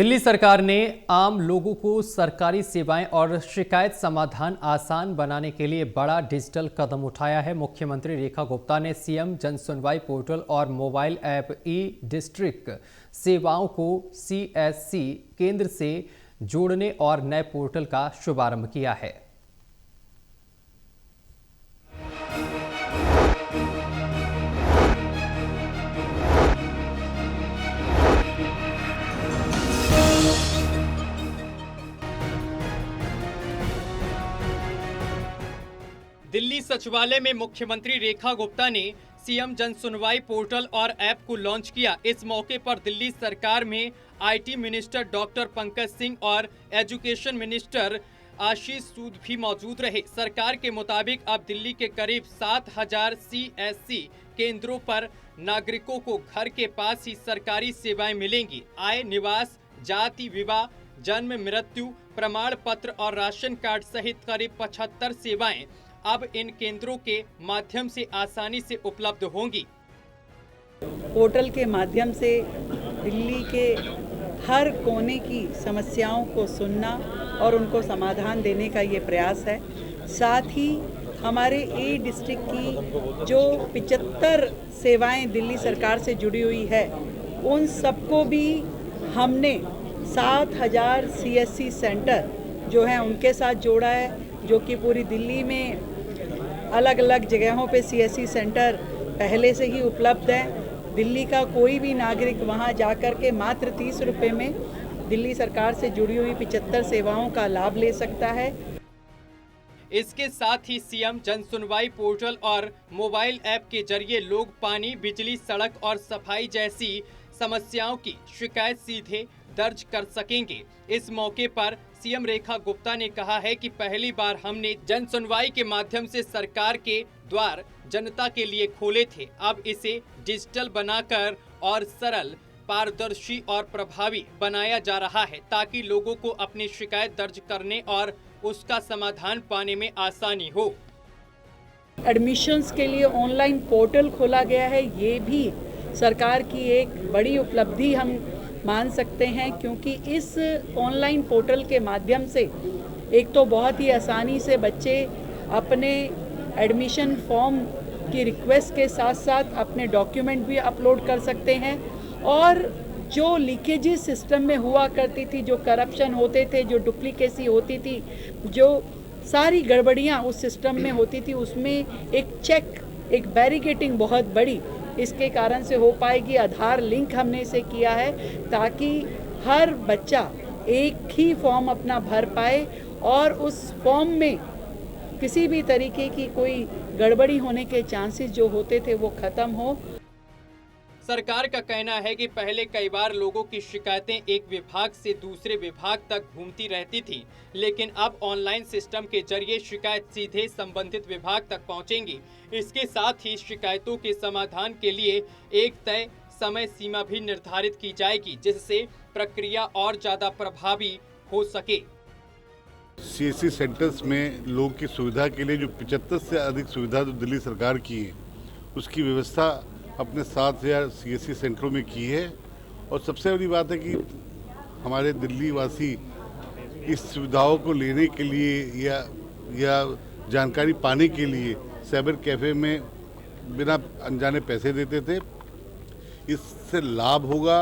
दिल्ली सरकार ने आम लोगों को सरकारी सेवाएं और शिकायत समाधान आसान बनाने के लिए बड़ा डिजिटल कदम उठाया है। मुख्यमंत्री रेखा गुप्ता ने सीएम जन सुनवाई पोर्टल और मोबाइल ऐप ई डिस्ट्रिक्ट सेवाओं को सीएससी केंद्र से जोड़ने और नए पोर्टल का शुभारंभ किया है। दिल्ली सचिवालय में मुख्यमंत्री रेखा गुप्ता ने सीएम जन सुनवाई पोर्टल और ऐप को लॉन्च किया। इस मौके पर दिल्ली सरकार में IT minister doctor Pankaj Singh और एजुकेशन मिनिस्टर आशीष सूद भी मौजूद रहे। सरकार के मुताबिक अब दिल्ली के करीब 7000 सीएससी केंद्रों पर नागरिकों को घर के पास ही सरकारी सेवाएं मिलेंगी। आय, निवास, जाति, विवाह, जन्म, मृत्यु प्रमाण पत्र और राशन कार्ड सहित करीब 75 सेवाएं अब इन केंद्रों के माध्यम से आसानी से उपलब्ध होंगी। पोर्टल के माध्यम से दिल्ली के हर कोने की समस्याओं को सुनना और उनको समाधान देने का ये प्रयास है। साथ ही हमारे ई डिस्ट्रिक्ट की जो 75 सेवाएं दिल्ली सरकार से जुड़ी हुई है, उन सबको भी हमने 7000 सीएससी सेंटर जो हैं उनके साथ जोड़ा है, जो कि पूरी दिल्ली में अलग अलग जगहों पे सीएससी सेंटर पहले से ही उपलब्ध हैं। दिल्ली का कोई भी नागरिक वहां जाकर के मात्र 30 रुपये में दिल्ली सरकार से जुड़ी हुई 75 सेवाओं का लाभ ले सकता है। इसके साथ ही सीएम जन सुनवाई पोर्टल और मोबाइल ऐप के जरिए लोग पानी, बिजली, सड़क और सफाई जैसी समस्याओं की शिकायत सीधे दर्ज कर सकेंगे। इस मौके पर सीएम रेखा गुप्ता ने कहा है कि पहली बार हमने जन सुनवाई के माध्यम से सरकार के द्वार जनता के लिए खोले थे। अब इसे डिजिटल बनाकर और सरल, पारदर्शी और प्रभावी बनाया जा रहा है, ताकि लोगों को अपनी शिकायत दर्ज करने और उसका समाधान पाने में आसानी हो। एडमिशन्स के लिए ऑनलाइन पोर्टल खोला गया है, ये भी सरकार की एक बड़ी उपलब्धि हम मान सकते हैं, क्योंकि इस ऑनलाइन पोर्टल के माध्यम से एक तो बहुत ही आसानी से बच्चे अपने एडमिशन फॉर्म की रिक्वेस्ट के साथ साथ अपने डॉक्यूमेंट भी अपलोड कर सकते हैं, और जो लीकेजेस सिस्टम में हुआ करती थी, जो करप्शन होते थे, जो डुप्लीकेसी होती थी, जो सारी गड़बड़ियाँ उस सिस्टम में होती थी, उसमें एक बैरिकेडिंग बहुत बड़ी इसके कारण से हो पाएगी। आधार लिंक हमने इसे किया है ताकि हर बच्चा एक ही फॉर्म अपना भर पाए और उस फॉर्म में किसी भी तरीके की कोई गड़बड़ी होने के चांसेस जो होते थे वो खत्म हो। सरकार का कहना है कि पहले कई बार लोगों की शिकायतें एक विभाग से दूसरे विभाग तक घूमती रहती थी, लेकिन अब ऑनलाइन सिस्टम के जरिए शिकायत सीधे संबंधित विभाग तक पहुंचेंगी। इसके साथ ही शिकायतों के समाधान के लिए एक तय समय सीमा भी निर्धारित की जाएगी, जिससे प्रक्रिया और ज्यादा प्रभावी हो सके। सीएससी सेंटर्स में लोगों की सुविधा के लिए जो 75 से अधिक सुविधा जो दिल्ली सरकार की है, उसकी व्यवस्था अपने 7000 सीएससी सेंटरों में की है। और सबसे बड़ी बात है कि हमारे दिल्ली वासी इस सुविधाओं को लेने के लिए या जानकारी पाने के लिए साइबर कैफ़े में बिना अनजाने पैसे देते थे। इससे लाभ होगा,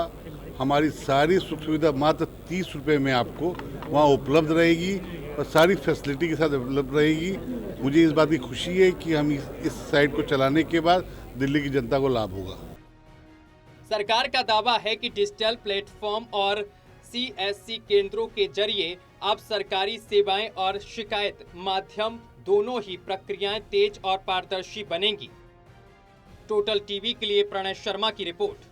हमारी सारी सुख सुविधा मात्र 30 रुपये में आपको वहाँ उपलब्ध रहेगी और सारी फैसिलिटी के साथ उपलब्ध रहेगी। मुझे इस बात की खुशी है कि हम इस साइट को चलाने के बाद दिल्ली की जनता को लाभ होगा। सरकार का दावा है कि डिजिटल प्लेटफॉर्म और सीएससी केंद्रों के जरिए अब सरकारी सेवाएं और शिकायत माध्यम दोनों ही प्रक्रियाएं तेज और पारदर्शी बनेंगी। टोटल टीवी के लिए प्रणय शर्मा की रिपोर्ट।